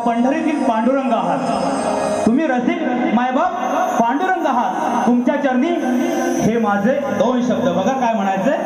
पंढरीतील पांडुरंग आहात, तुम्ही रसिक मायबाप पांडुरंग आहात, तुमच्या चरणी हे माझे 2 शब्द बघा काय म्हणायचे.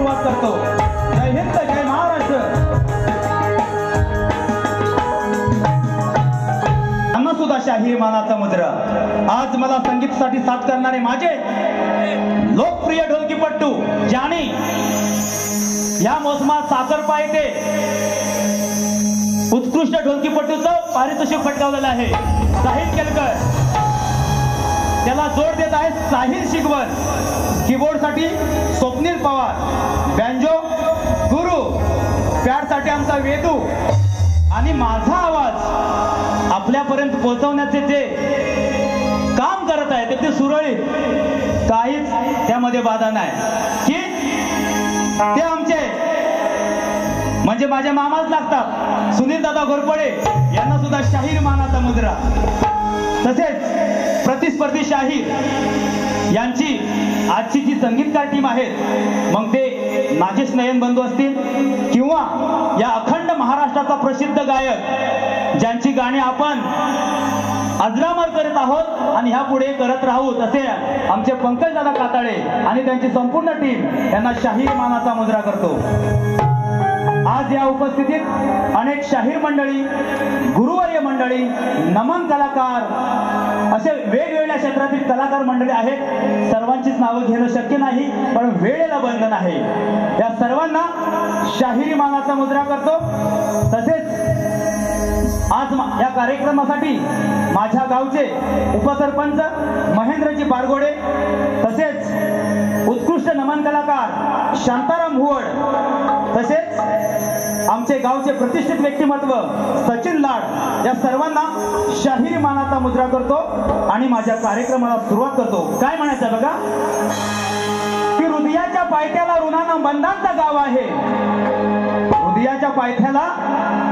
सुरुवात करतो. जय हिंद, जय महाराष्ट्र. सुद्धा शाहीर मानाचा मुद्रा. आज मला संगीतासाठी साथ करणारे माझे लोकप्रिय ढोलकीपट्टू ज्याने या मोसमात साखरपा येथे उत्कृष्ट ढोलकीपट्टूचं पारितोषिक पटकावलेलं आहे. साहिल केलकर. त्याला जोड देत आहे साहिल शिगवण. कीबोर्ड साठी स्वप्नील पवार. बँजो गुरु. पॅड साठी आमचा वेदू. आणि माझा आवाज आपल्यापर्यंत पोहोचवण्याचे जे काम करत आहे ते सुरळीत, काहीच त्यामध्ये बाधा नाही. की ते आमचे म्हणजे माझ्या मामाच लागतात सुनील दादा घोरपडे यांना सुद्धा शाहीर मानाचा मुद्रा. तसेच प्रतिस्पर्धी शाहीर यांची आजची जी संगीतकार टीम आहे, मग ते नागेश नयन बंधू असतील किंवा या अखंड महाराष्ट्राचा प्रसिद्ध गायक ज्यांची गाणी आपण अजरामर करत आहोत आणि ह्या पुढे करत राहू, तसे आमचे पंकज दादा काताळे आणि त्यांची संपूर्ण टीम यांना शाहीर मानाचा मुद्रा करतो. आज या उपस्थितीत अनेक शाहीर मंडळी, गुरुवर्य मंडळी, नमन कलाकार असे वेगवेगळ्या क्षेत्रातील कलाकार मंडळी आहेत. सर्वांचीच नावं घेणं शक्य नाही, पण वेळेला बंधन आहे. या सर्वांना शाहिरी मानाचा मुद्रा करतो. तसेच आज या कार्यक्रमासाठी माझ्या गावचे उपसरपंच महेंद्रजी बारगोडे, तसेच उत्कृष्ट नमन कलाकार शांताराम हुवड, तसेच आमचे गावचे प्रतिष्ठित व्यक्तिमत्व सचिन लाड, या सर्वांना शाहीर मानाचा मुद्रा करतो आणि माझ्या कार्यक्रमाला सुरुवात करतो. काय म्हणायचं बघा, की हृदयाच्या पायथ्याला ऋणानुबंधांचं गाव आहे. हृदयाच्या पायथ्याला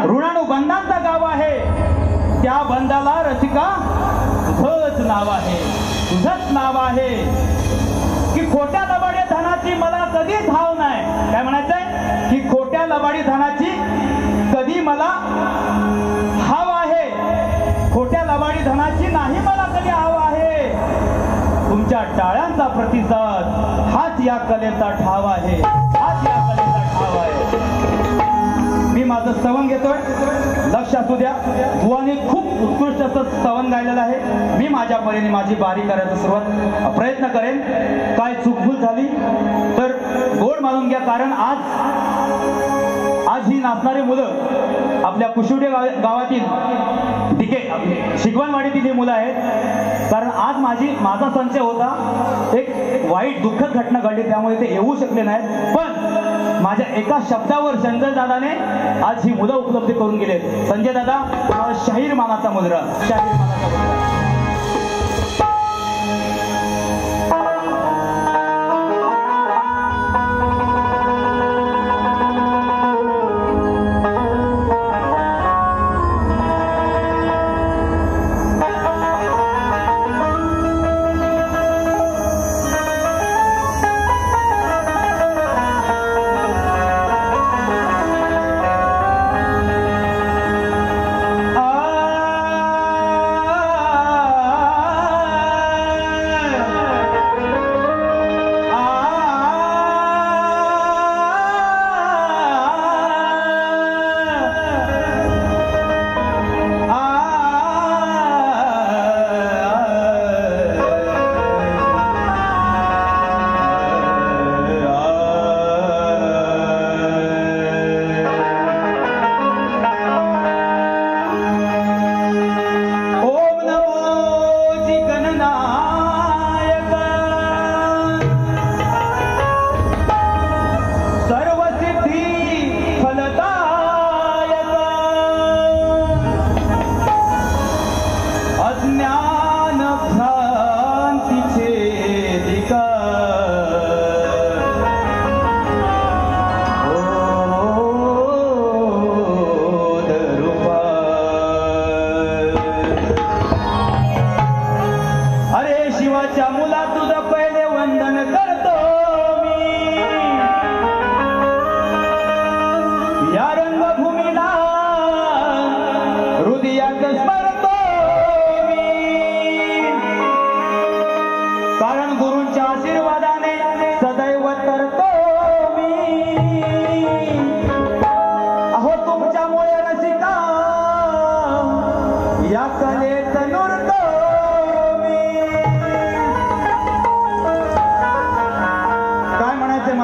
ऋणानुबंधांचं गाव आहे. त्या बंधाला रसिका तुझंच नाव आहे, तुझंच नाव आहे. की खोट्या लबाडी धनाची मला कधीच हाव नाही. काय म्हणायचंय, की खोट्या लबाडी धनाची कधी मला हाव आहे. खोट्या लबाडी धनाची नाही मला कधी हाव आहे. तुमच्या टाळ्यांचा प्रतिसाद हाच या कलेचा ठाव आहे, हाच या कलेचा ठाव आहे. मी माझं स्तवन घेतोय, लक्ष असू द्या. बुवाने खूप उत्कृष्ट असं स्तवन गायलेलं आहे. मी माझ्या परीने माझी बारी करायचा सुरुवात प्रयत्न करेन. काय चूकभूल झाली तर गोड मानून घ्या, कारण आज ही नाचणारी मुलं आपल्या कुशिवडे गावातील डिके शिगवणवाडीतील ही मुलं आहेत. कारण आज माझा संचय होता, एक वाईट दुःखद घटना घडली, त्यामुळे ते येऊ शकले नाहीत. पण माझ्या एका शब्दावर संजय दादाने आज ही मुलं उपलब्ध करून गेले. संजय दादा, तुम्हाला शाहीर मानाचा मुद्रा. शाहीर मानाचा मुद्रा.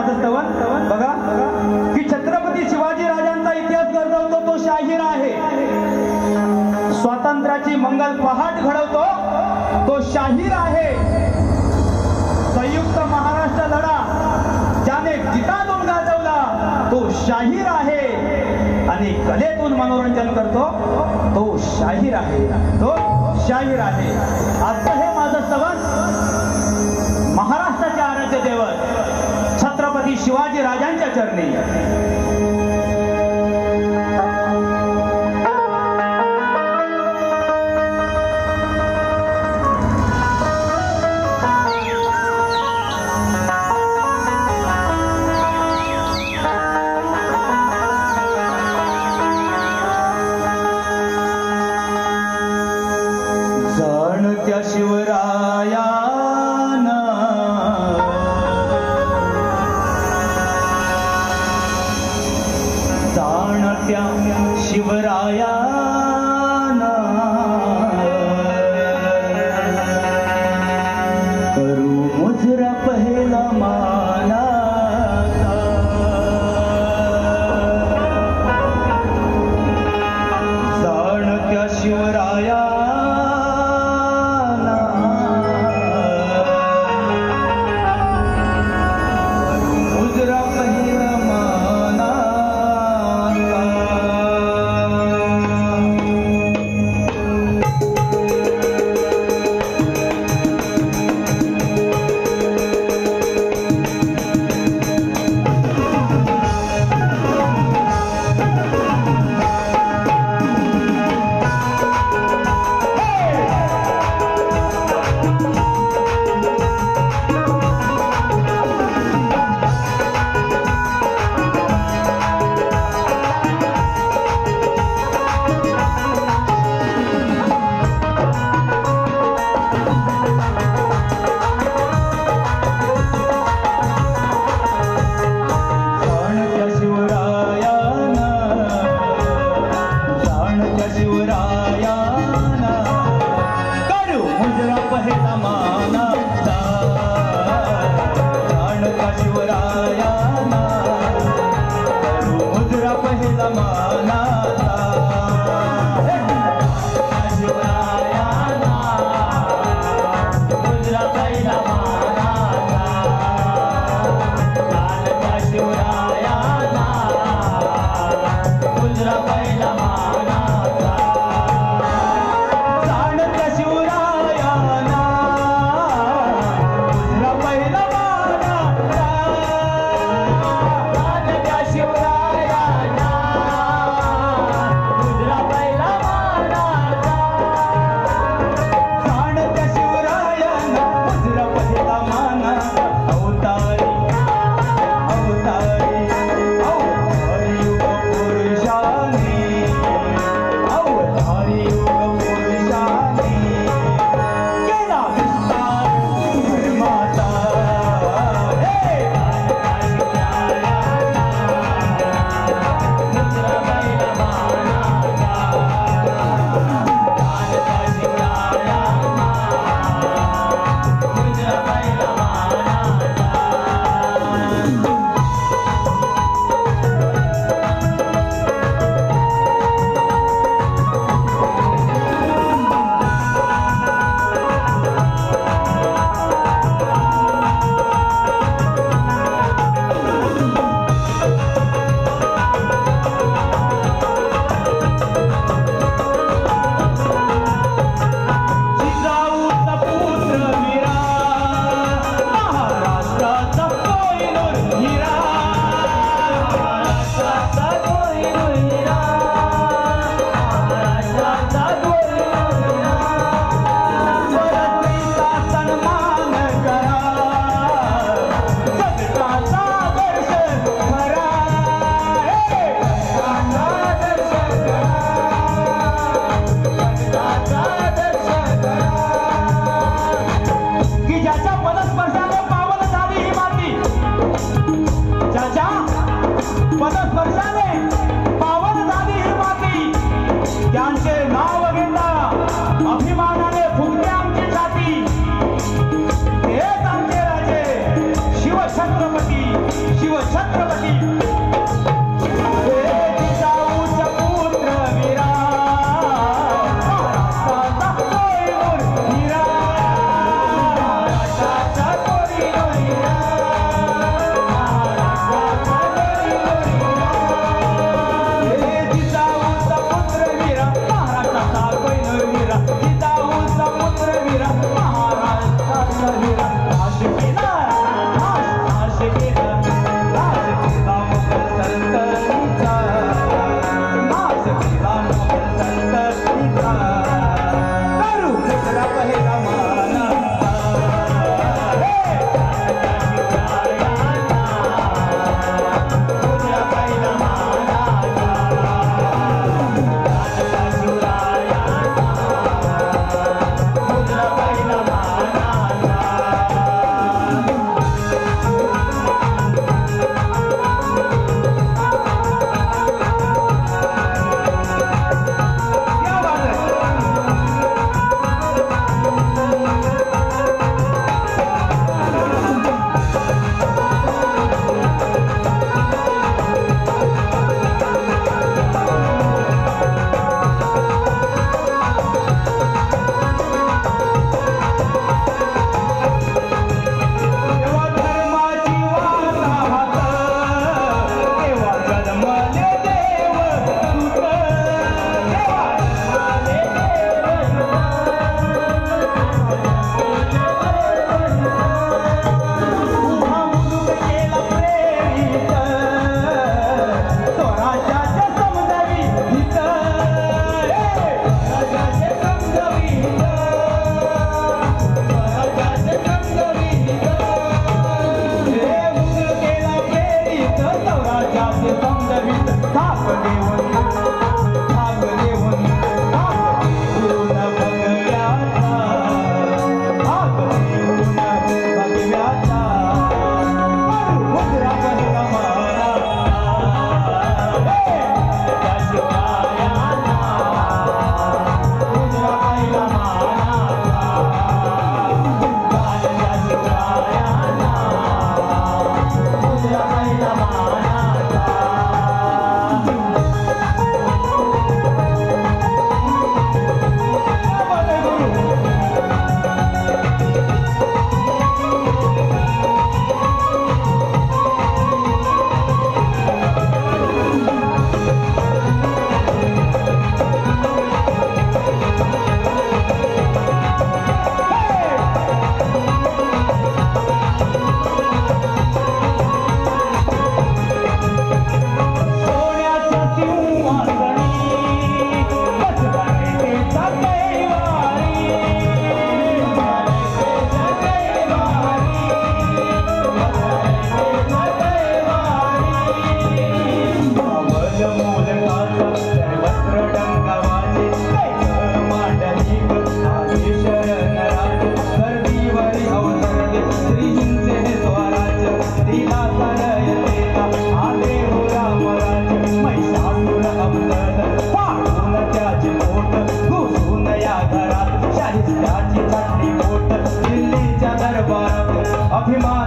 माझं स्तवन बघा की छत्रपती शिवाजी राजांचा इतिहास गर्जवतो तो शाहीर आहे. स्वातंत्र्याची मंगल पहाट घडवतो तो शाहीर आहे. संयुक्त महाराष्ट्र लढा ज्याने गीतातून गाजवला तो शाहीर आहे. आणि कलेतून मनोरंजन करतो तो शाहीर आहे. तो शाहीर आहे. आजचं हे माझं स्तवन महाराष्ट्राचे आराध्य दैवत छत्रपती शिवाजी राजांच्या चरणी. जाणत्या शिवरायानं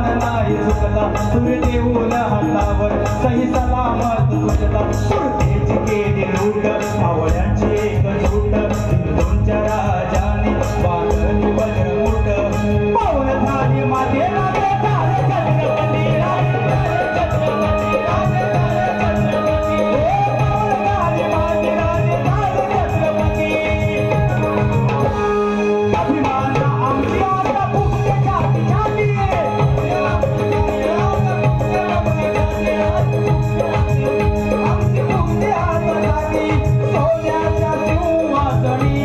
अभिमान नाही चुकता सूर्य देऊन हातावर सही सलामत तुझता सुरतेची केली लूट मावळ्यांची एक झूट हिंदूंच्या राजाने बांधली वनमुठ पाऊल झाली माते माते झाले छत्रपती छत्रपती छत्रपती पाऊल झाली माते राजे झाले छत्रपती अभिमान आमची आता फुटते छाती छाती आमची फुटते हातासाठी सोन्याच्या सिंहासनी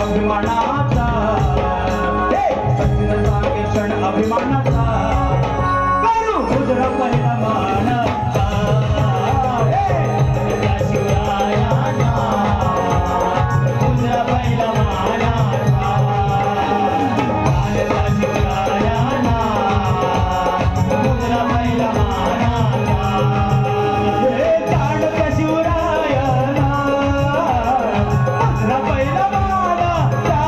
अभिमानाचा सचिन सांगे क्षण अभिमानाचा करू गुजरा परिणामानाचा शिवरायाना गुजरा परिणामानाचा शिवरायाना गुजरा परिणामानाचा जाणत्या शिवरायाना गुजरा परिणामानाचा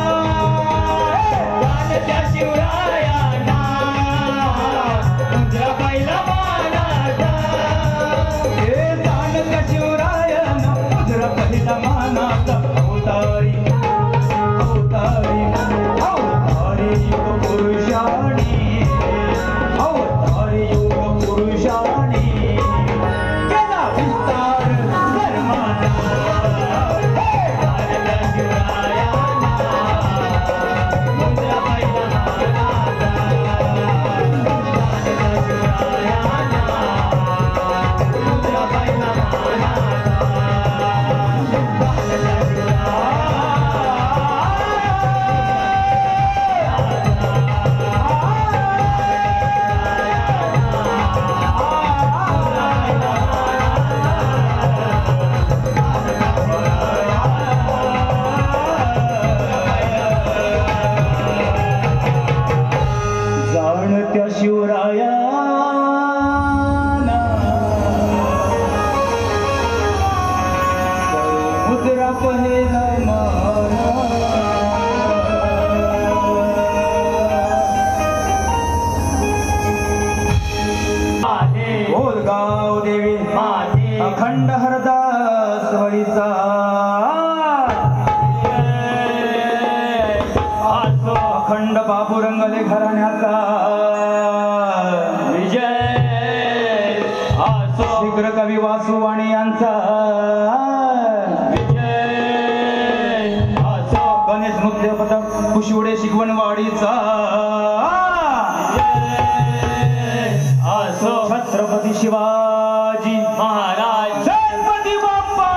शिवरायाना तुझ्या पहिला मानाचा हे जाणत्या शिवरायाना तुझ्या पहिला मानाचा अवतारी अवतारी अवतारी युग पुरुषाणी अवतारी युग पुरुषाणी केला विस्तार धर्माचा जाणत्या शिवरायाना तुझ्या पहिला जाणत्या शिवरायाना मुद्रा पहिला माना गाव देवी अखंड हरदास वैसा अखंड बाबू रंगले घराण्याचा विजय शीघ्र कवी वासुवाणी यांचा विजय गणेश नृत्य पथक कुशिवडे शिकवणवाडीचा छत्रपती शिवाजी महाराज गणपती बाप्पा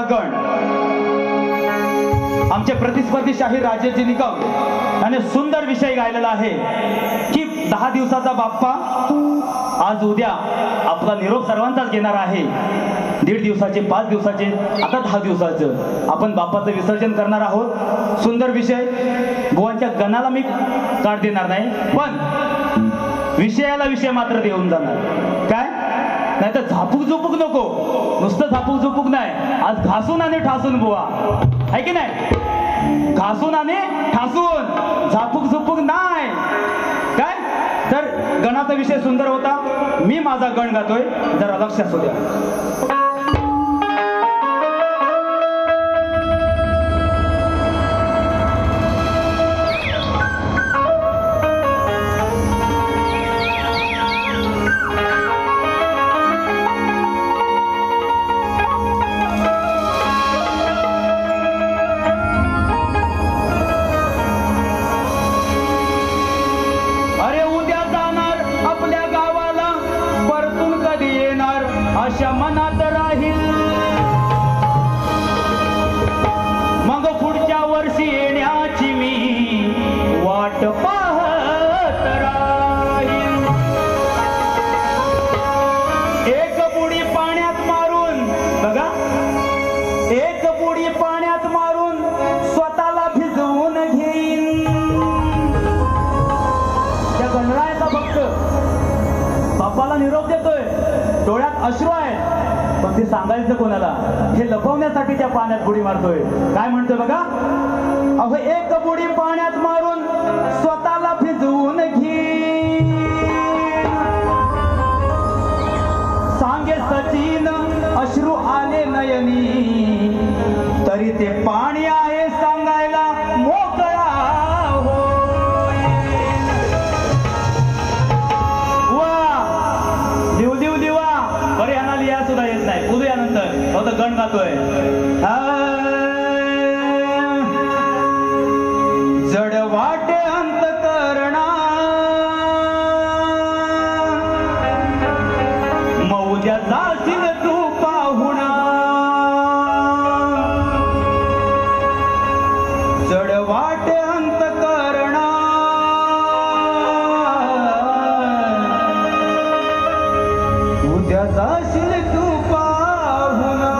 गण आमचे प्रतिस्पर्धी शाहीर राजेजी निकम याने सुंदर विषय गायलेला आहे की 10 दिवसाचा बाप्पा आज उद्या आपला निरोप सर्वांचाच घेणार आहे. 1.5 दिवसाचे, 5 दिवसाचे, आता 10 दिवसाचं आपण बाप्पाचं विसर्जन करणार आहोत. सुंदर विषय. बुवांच्या गणाला मी काढ देणार नाही, पण विषयाला विषय मात्र देऊन जाणार. काय नाही तर झापूक झुपूक नको. नुसतं झापूक झुपूक नाही, आज घासून आणि ठासून बुवा आहे की नाही. घासून आणि ठासून, झापूक झुपूक नाही. काय तर गणाचा विषय सुंदर होता. मी माझा गण गातोय, जरा लक्ष असू द्या. अशा मनात राहील, मग पुढच्या वर्षी येण्याची मी वाट पाहत राहील. एक बुडी पाण्यात मारून बघा, एक बुडी पाण्यात मारून स्वतःला भिजवून घेईन. त्या गणरायाचा भक्त बाप्पाला निरोप देतोय, डोळ्यात अश्रू आहे, पण ते सांगायचं कोणाला, हे लपवण्यासाठी त्या पाण्यात बुडी मारतोय. काय म्हणतोय बघा, अहो एक बुडी पाण्यात मारून स्वतःला भिजवून घे. सांगे सचिन अश्रू आले नयनी, तरी ते पाणी आहे सांगायला मोकळा होय. वा लिव लिव लिवा. बरे यांना लिहा सुद्धा येत नाही, बोलू यानंतर फक्त गण गातोय. जड वाटे अंतकरणा, मौद्या जाशील तू पाहुणा. जड वाटे अंतकरणा, उद्या जाशील तू पाहुणा.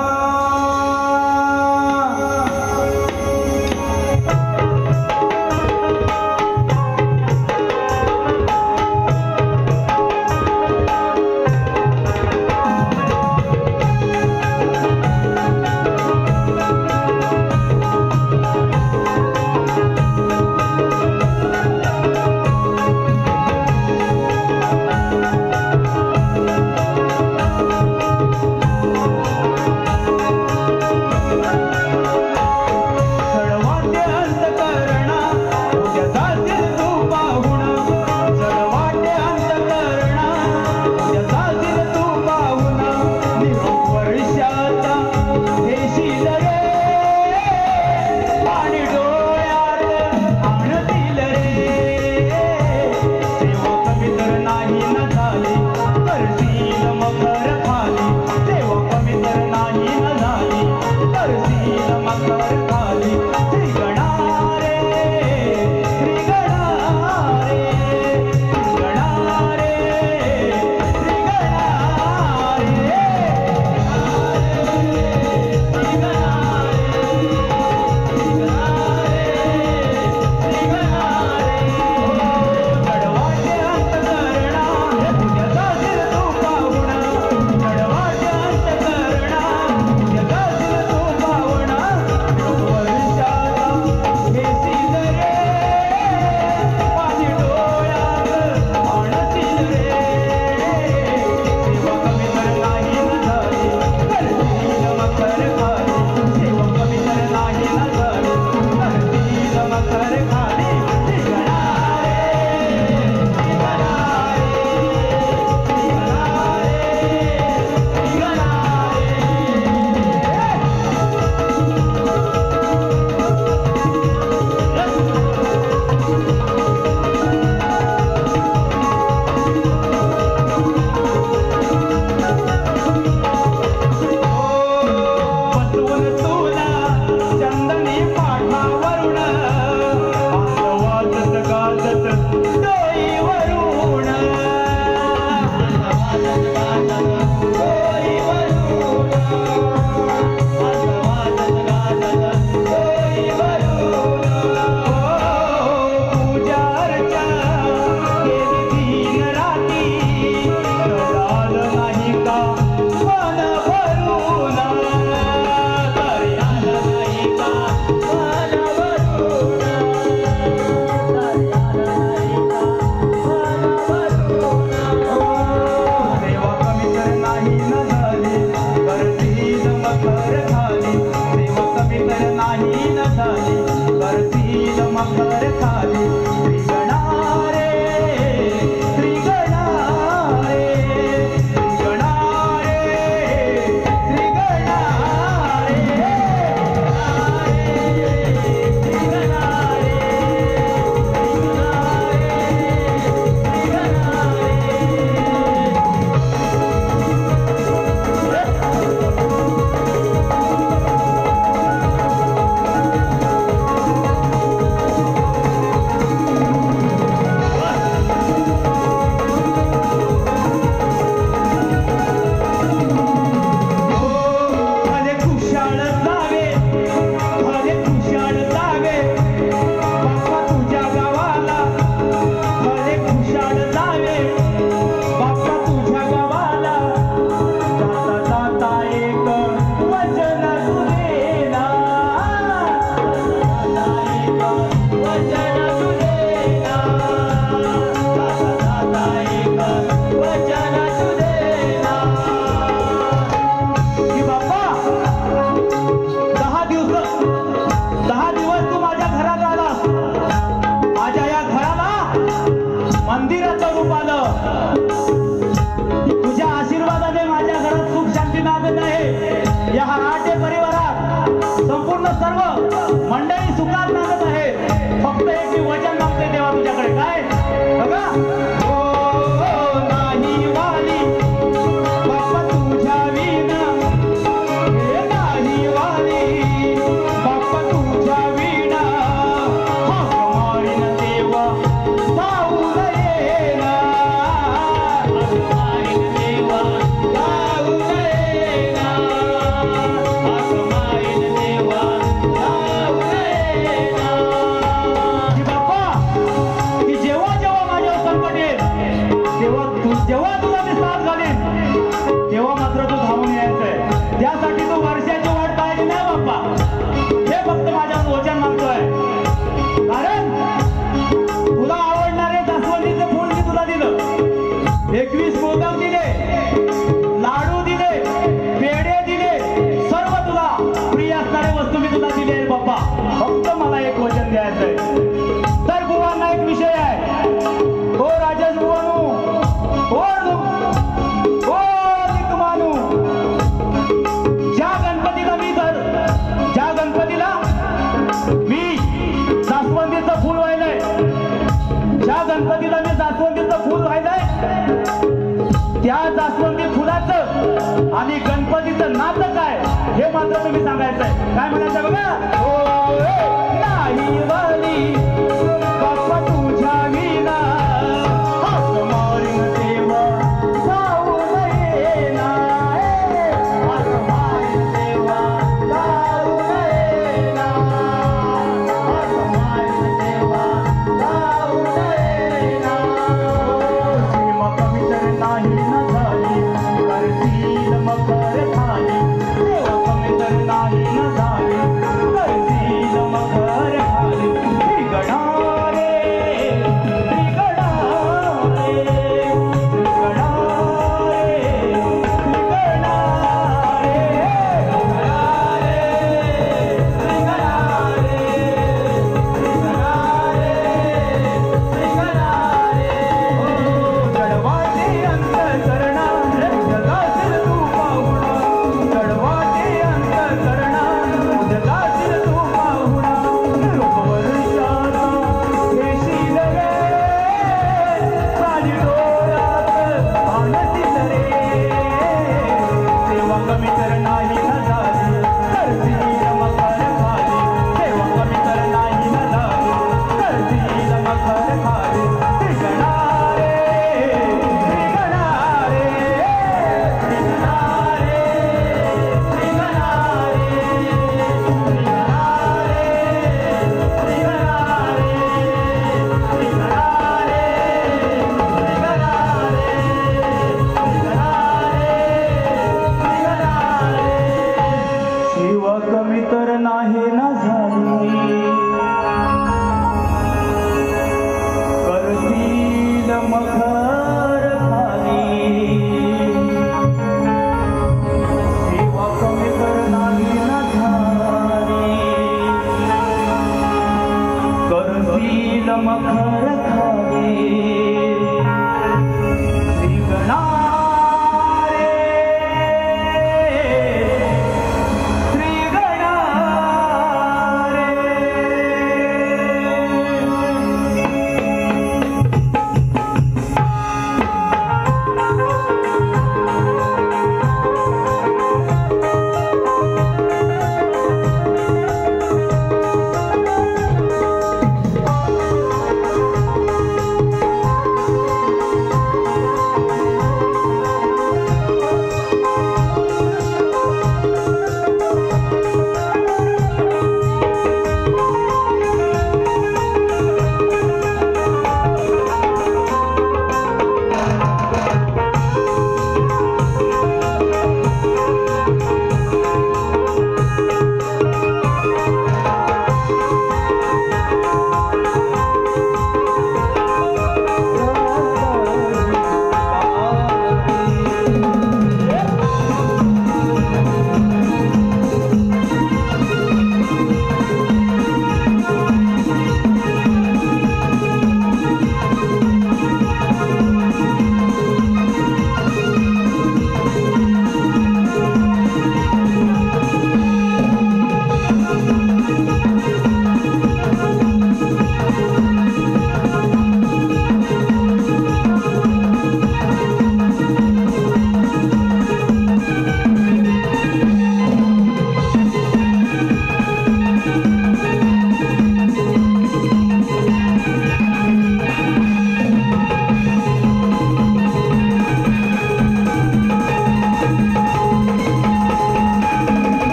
आणि गणपतीचं नातं काय हे मात्र तुम्ही सांगायचंय. काय म्हणायचं बघा. नाही वाली बाप्पा तुझ्या विना हात मारीन देवा जाऊ नये ना, हात मारीन देवा जाऊ नये ना, हात मारीन देवा जाऊ नये ना. सीमा कमी तर नाही ना झाली करतील मकर खाली, देवा कमी तर नाही ना झाली करतील मकर खाली. गणा मखर खावे श्री गणा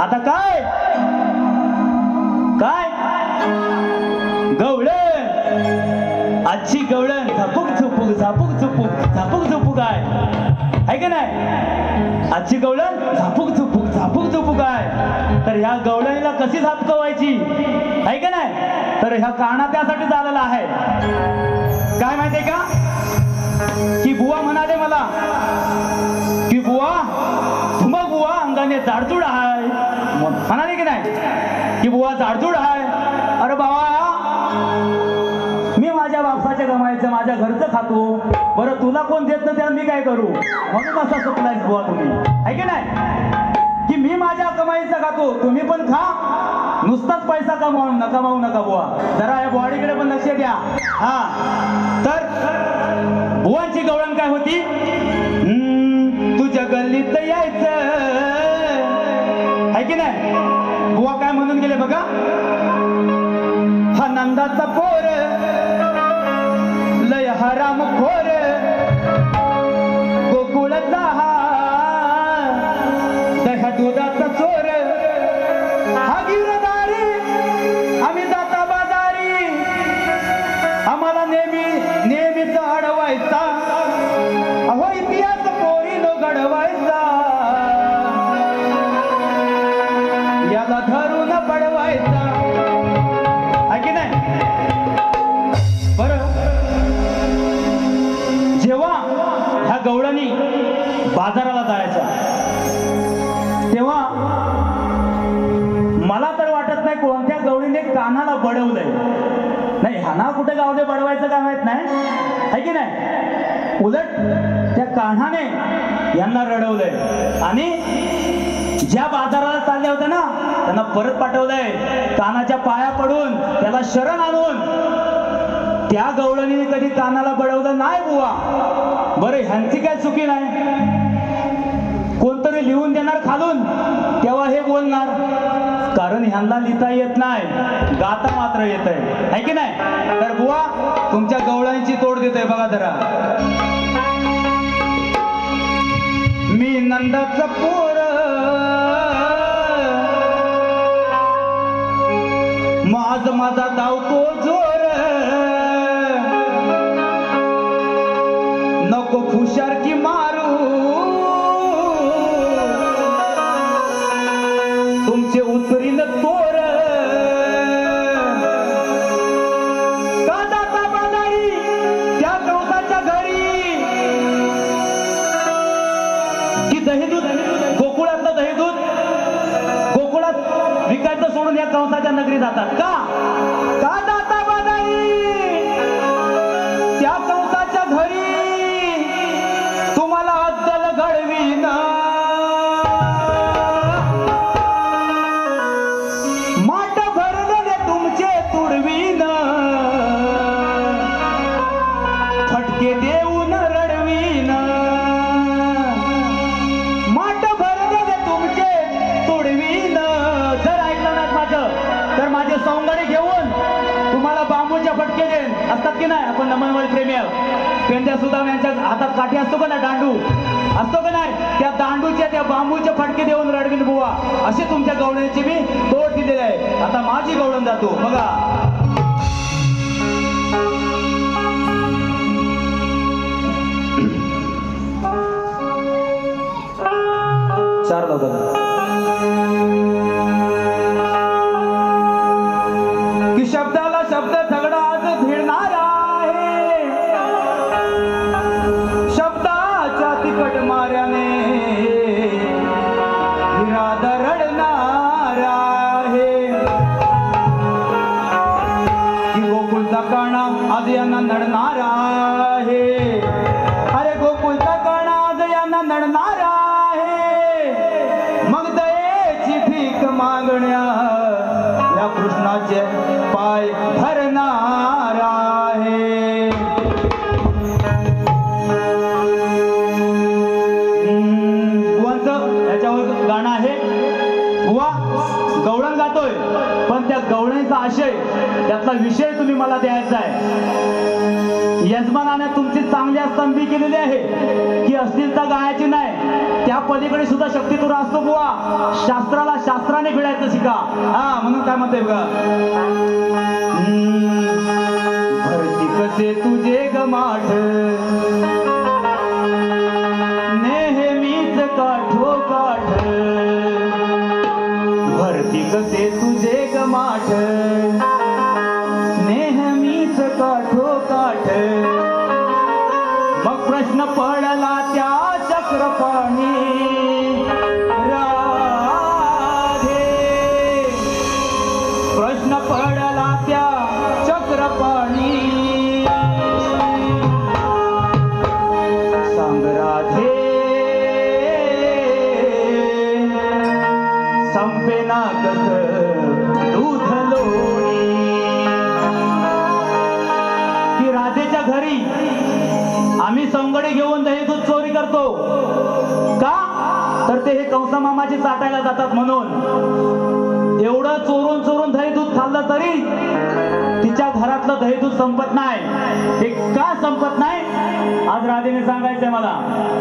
आता काय काय गवळण आजची गवळण झापूक झुपूक झापूक झुपूक झापूक झुपूक आहे का नाही? आजची गवळण झापूक झुपूक झापूक झुपूक आहे. तर ह्या गवळणीला कशी झापकवायची आहे का नाही? तर ह्या काना त्यासाठी झालेला आहे. काय माहितीये का की बुवा म्हणाले मला की बुवा तुम्हा बुवा अंगाने जाडजूड आहे म्हणाले की नाही की बुवा जाडजूड आहे. अरे बाबा मी माझ्या बापसाच्या कमाईचं माझ्या घरचं खातो. बरं तुला कोण देत नाही त्याला मी काय करू म्हणून असा चुकलाय बुवा तुम्ही आहे की नाही की मी माझ्या कमाईचं खातो तुम्ही पण खा नुसताच पैसा कमावू नका बुवा. जरा या बॉडीकडे पण लक्ष द्या. हा तर बुवांची गवळण काय होती? तुझ्या गल्लीत यायचं आहे की नाही? बुवा काय म्हणून गेले बघा. हा नंदाचा पोर लय हराम खोर गोकुळाचा हा दह्या दुधाचा चोर हा गिरदारी आम्ही जाता बाजारी आम्हाला नेहमीच अडवायचा. अहो इतिहास पोरीनो घडवायचा याला धरून पडवायचा आहे की नाही? बरं जेव्हा ह्या गवळणी बाजाराला जायच्या तेव्हा मला तर वाटत नाही कोणत्या गवळीने कानाला बडवलंय. नाही हाना कुठे गावले बडवायचं काय माहित नाही आहे की नाही? उलट त्या कान्हाने यांना रडवलंय आणि ज्या बाजाराला चालले होते ना त्यांना परत पाठवलंय. कानाच्या पाया पडून त्याला शरण आणून त्या गवळणीने कधी कानाला बडवलं नाही बुवा. बरं ह्यांची काय चुकी नाही. कोणतरी लिहून देणार खालून तेव्हा हे बोलणार कारण ह्यांना लिहिता येत नाही गाता मात्र येत आहे की नाही? तर बुवा तुमच्या गवळणीची तोड देतोय बघा जरा. मी नंदाचं पोर माझा धावतो जोर नको खुशारकी मारू तुमचे उतरील तोर का जाता बाजारी त्या कवसाच्या घरी सोडून या कंसाच्या नगरी जातात का जाता बाजारी त्या कंसाच्या घरी तुम्हाला अद्दल घडवीन माठ भरलेले तुमचे तुडवीन फटके देऊन रडवीन माठ भरलेले तुमचे तुडवीन जर ऐकलं नाही माझं तर माझे सौंदर्य घेऊन तुम्हाला बांबूच्या फटके देईन असतात की नाही आपण नमनवळी प्रेमी आहोत पेंड्या सुद्धा यांच्या हातात काठी असतो का ना दांडू असतो का नाही त्या दांडूच्या त्या बांबूचे फटके देऊन रडवीन बुवा असे तुमच्या गवळणीची मी तोड दिलेली आहे आता माझी गवळण जातो बघा चार की शब्दाला शब्द झगडा आज भिडणारा आहे शब्दाच्या तिकट माऱ्याने हिराद रडणारा आहे की गोकुळचा काणा आज यांना नडणारा आहे अरे गोकुळचा काणा आज यांना नडणारा मग दयेची भीक मागण्या या कृष्णाचे पाय भरणार आहे याच्यावर गाणं आहे बुवा गवळण गातोय पण त्या गवळणीचा आशय त्यातला विषय तुम्ही मला द्यायचा आहे यजमानाने तुमची चांगली स्तंभी केलेली आहे की अश्लीलता गायची नाही त्या पलीकडे सुद्धा शक्ती तुरा असतो बुवा शास्त्राला शास्त्राने भिडायचं शिका हा म्हणून काय म्हणते बघा भरती कसे तुझे गमाठ नेहमीच काठो काठ भरती कसे तुझे गमाठ नेहमीच काठो काठ मग प्रश्न पडला त्या चक्रपाणी राधे प्रश्न पडला त्या चक्रपाणी सांग राधे संपेना कस दूध लोणी की राधेच्या घरी आम्ही सौंगडे घेऊन दही दूध चोरी करतो का तर ते हे कंसा मामाची चाटायला जातात म्हणून एवढं चोरून चोरून दही दूध खाल्लं तरी तिच्या घरातलं दही दूध संपत नाही ते का संपत नाही आज राधेने सांगायचंय मला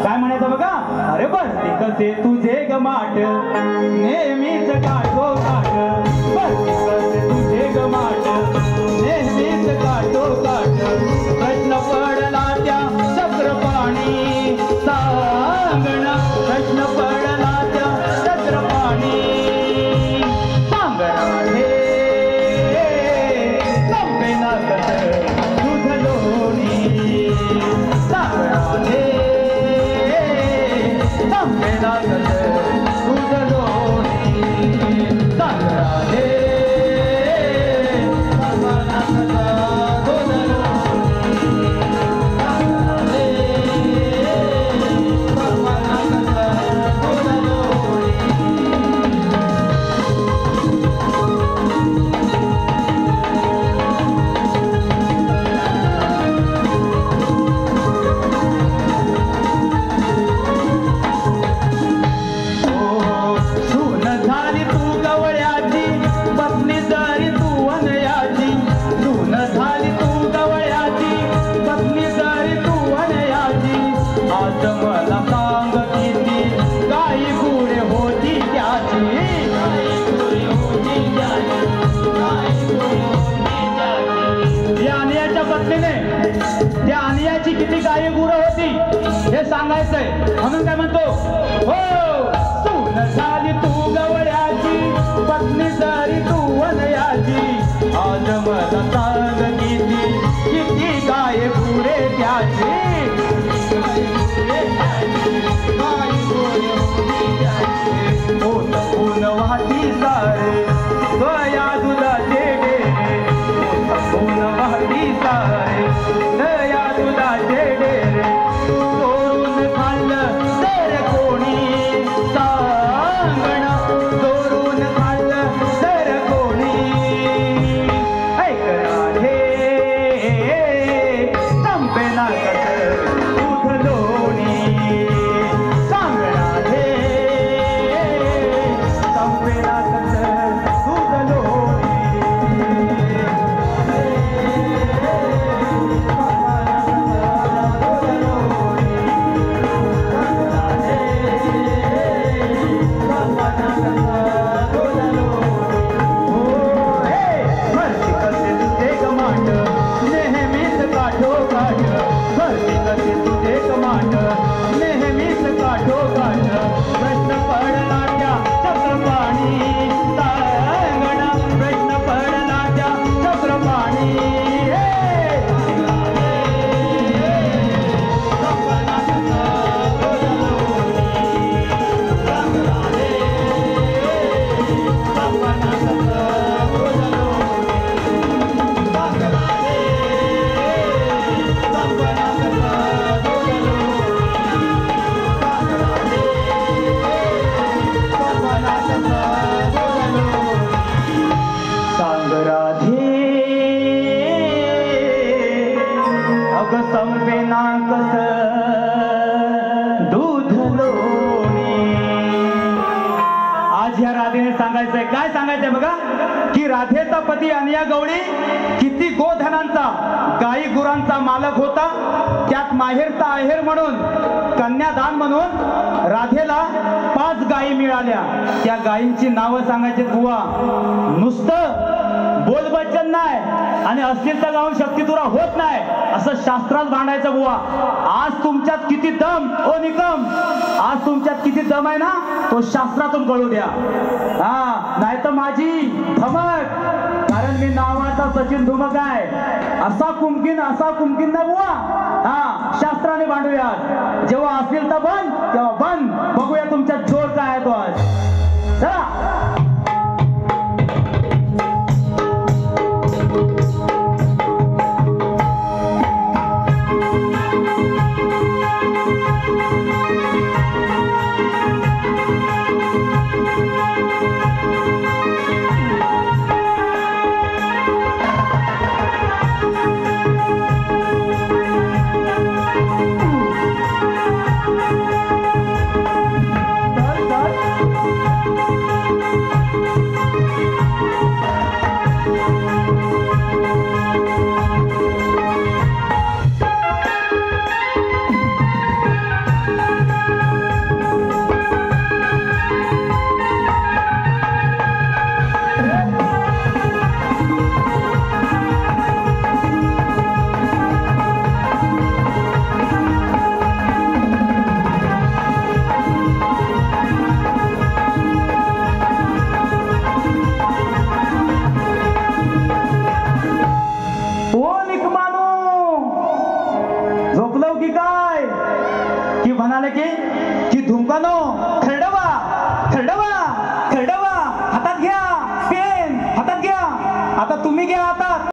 काय म्हणायचं बघा अरे बर कसे तुझे गमाट नेहमीच काठो काठ बर कसे तुझे गमाट नेहमीच काठो काठ प्रश्न पडला त्या चक्रपाणी सांगणं प्रश्न पडला त्या चक्रपाणी सांगणं हे संपेना कस दूध लोणी सांगणं हे संपेना कस दूध लोणी सांगणं हे त्या अनियाची किती गायी गुरं होती हे सांगायचंय म्हणून काय म्हणतो हो सून झाली तू गवळ्याची पत्नी जरी तू वनयाची आज मला सांग किती गाय पुरे त्याची ऊन वाटी सारे सांग राधे अग संपेना कस दूध लोणी. आज ह्या राधेने सांगायचंय, काय सांगायचंय बघा, की राधेचा पती अनिया गवळी किती गोधनांचा गाई गुरांचा मालक होता. त्यात माहेरचा आहेर म्हणून कन्यादान म्हणून राधेला 5 गायी मिळाल्या. त्या गायींची नावं सांगायची बुवा, नुसतं बोलबच्चन नाही आणि अश्लीलता गाऊन शक्तितुरा होत नाही असं शास्त्रात भांडायचं बुवा. आज तुमच्यात किती दम ओ निकम, आज तुमच्यात किती दम आहे ना तो शास्त्रातून कळू द्या. हा नाही तर माझी धमक, कारण मी नावाचा सचिन धुमक आहे. असा कुमकीन ना बुवा. हा शास्त्राने भांडूया. जेव्हा अश्लीलता बंद तेव्हा बंद. बघूया तुमच्या जोर काय आहे तो आज. चला म्हणाले की धुमकानो खरडवा खरडवा खरडवा, हातात घ्या पेन, हातात घ्या. आता तुम्ही घ्या हातात.